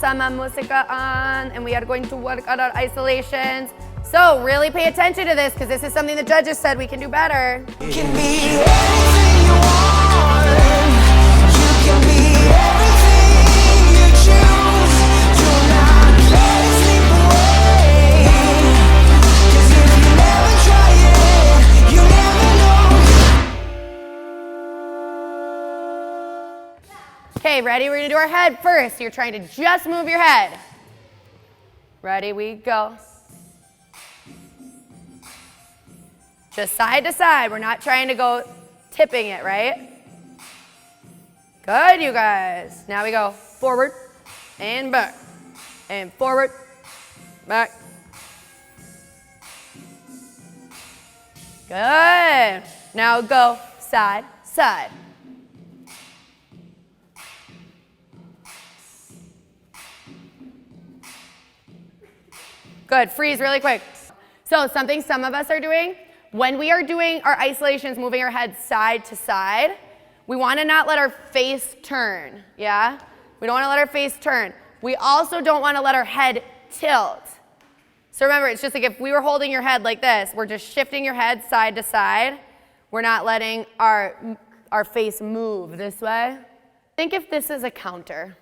sama música on, and we are going to work on our isolations. So really pay attention to this because this is something the judges said we can do better. You can be anything you want. You can be everything you choose. Do not let it slip away. 'Cause if you never try it, you never know. Okay, ready? We're gonna do our head first. You're trying to just move your head. Ready, we go. Just side to side. We're not trying to go tipping it, right? Good, you guys. Now we go forward and back. And forward, back. Good. Now go side, side. Good, freeze really quick. So something some of us are doing, when we are doing our isolations, moving our head side to side, we want to not let our face turn, yeah? We don't want to let our face turn. We also don't want to let our head tilt. So remember, it's just like if we were holding your head like this, we're just shifting your head side to side. We're not letting our face move this way. Think if this is a counter.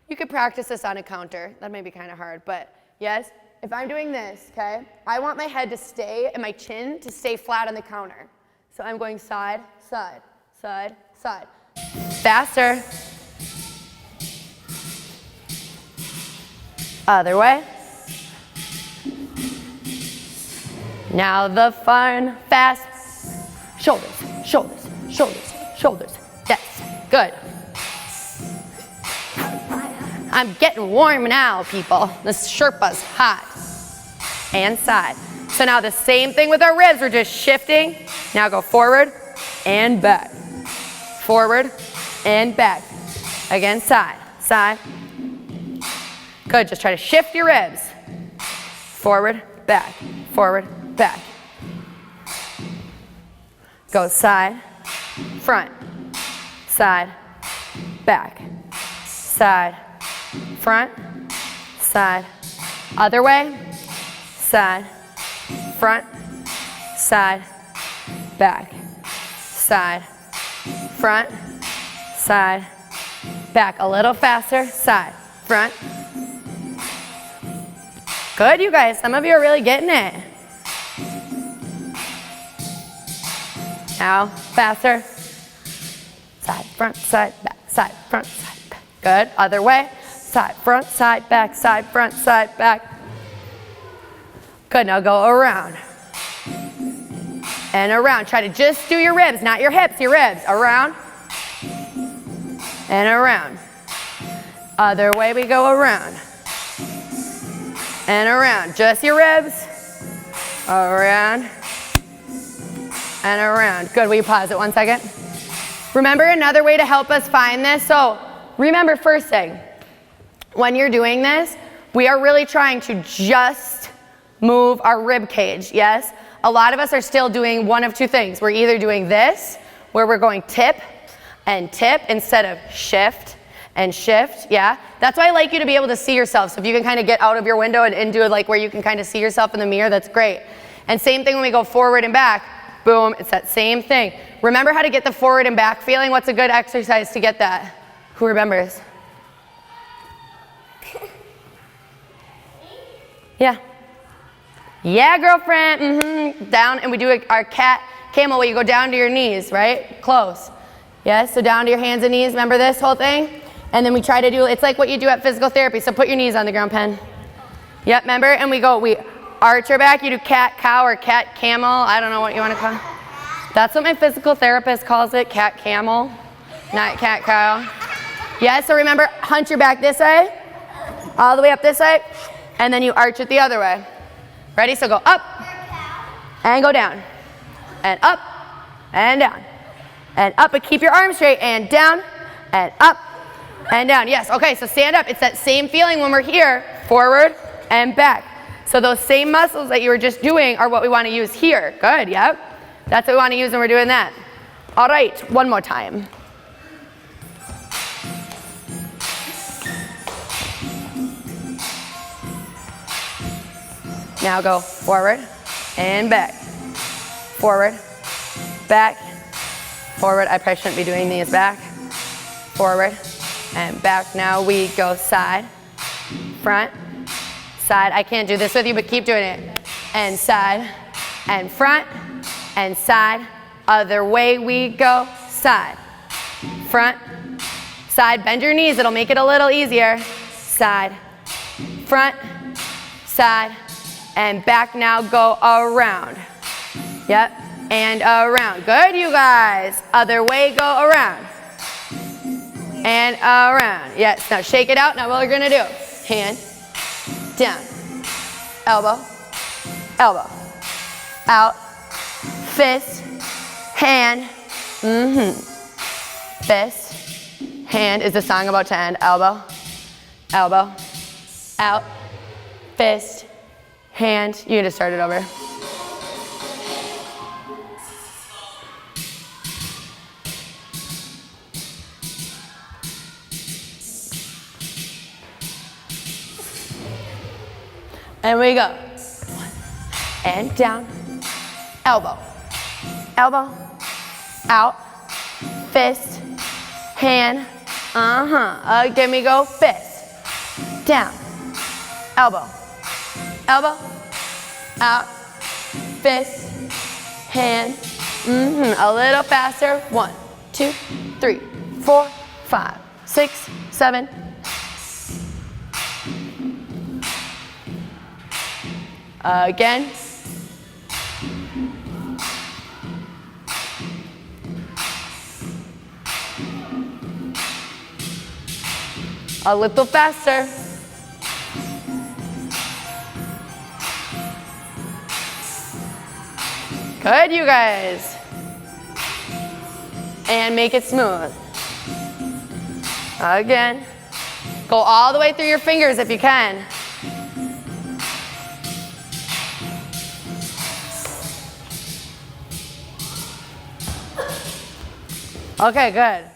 You could practice this on a counter. That may be kind of hard, but yes? If I'm doing this, okay, I want my head to stay and my chin to stay flat on the counter. So I'm going side, side, side, side. Faster. Other way. Now the fun, fast. Shoulders, shoulders, shoulders, shoulders. Yes, good. I'm getting warm now, people. This Sherpa's hot. And side. So now the same thing with our ribs. We're just shifting. Now go forward and back. Forward and back. Again, side, side. Good, just try to shift your ribs. Forward, back, forward, back. Go side, front, side, back, side, front, side, other way, side, front, side, back, side, front, side, back. A little faster, side, front. Good, you guys. Some of you are really getting it. Now, faster. Side, front, side, back, side, front, side, back. Good. Other way. Side, front, side, back, side, front, side, back. Good. Now go around. And around. Try to just do your ribs, not your hips, your ribs. Around. And around. Other way we go around. And around. Just your ribs. Around. And around. Good. Will you pause it 1 second? Remember another way to help us find this? So remember first thing, when you're doing this, we are really trying to just move our rib cage, yes? A lot of us are still doing one of two things. We're either doing this, where we're going tip instead of shift and shift, yeah? That's why I like you to be able to see yourself. So if you can kind of get out of your window and do it like where you can kind of see yourself in the mirror, that's great. And same thing when we go forward and back, boom, it's that same thing. Remember how to get the forward and back feeling? What's a good exercise to get that? Who remembers? Yeah. Yeah, girlfriend. Mm-hmm. Down, and we do our cat camel where you go down to your knees, right? Close. Yes, so down to your hands and knees. Remember this whole thing? And then we try to do, it's like what you do at physical therapy. So put your knees on the ground, Pen. Yep, remember? And we arch our back. You do cat cow or cat camel. I don't know what you want to call it. That's what my physical therapist calls it, cat camel, not cat cow. Yeah, so remember, hunch your back this way, all the way up this way, and then you arch it the other way. Ready? So go up and go down, and up and down, and up, but keep your arms straight, and down, and up, and down. Yes, okay, so stand up. It's that same feeling when we're here, forward and back. So those same muscles that you were just doing are what we want to use here. Good, yep. That's what we want to use when we're doing that. All right, one more time. Now go forward and back. Forward, back, forward. I probably shouldn't be doing these. Back, forward, and back. Now we go side, front, side. I can't do this with you, but keep doing it. And side, and front, and side. Other way we go. Side, front, side. Bend your knees. It'll make it a little easier. Side, front, side, and back. Now go around. Yep, and around. Good, you guys. Other way, go around. And around. Yes, now shake it out. Now what we're gonna do, hand, down, elbow, elbow, out, fist, hand, fist, hand. Is the song about to end? Elbow, elbow, out, fist, hand. You can just start it over. And we go. And down, elbow, elbow, out, fist, hand, again we go, fist, down, elbow, elbow, out, fist, hand, a little faster, 1, 2, 3, 4, 5, 6, 7, again. A little faster. Good, you guys. And make it smooth. Again. Go all the way through your fingers if you can. Okay, good.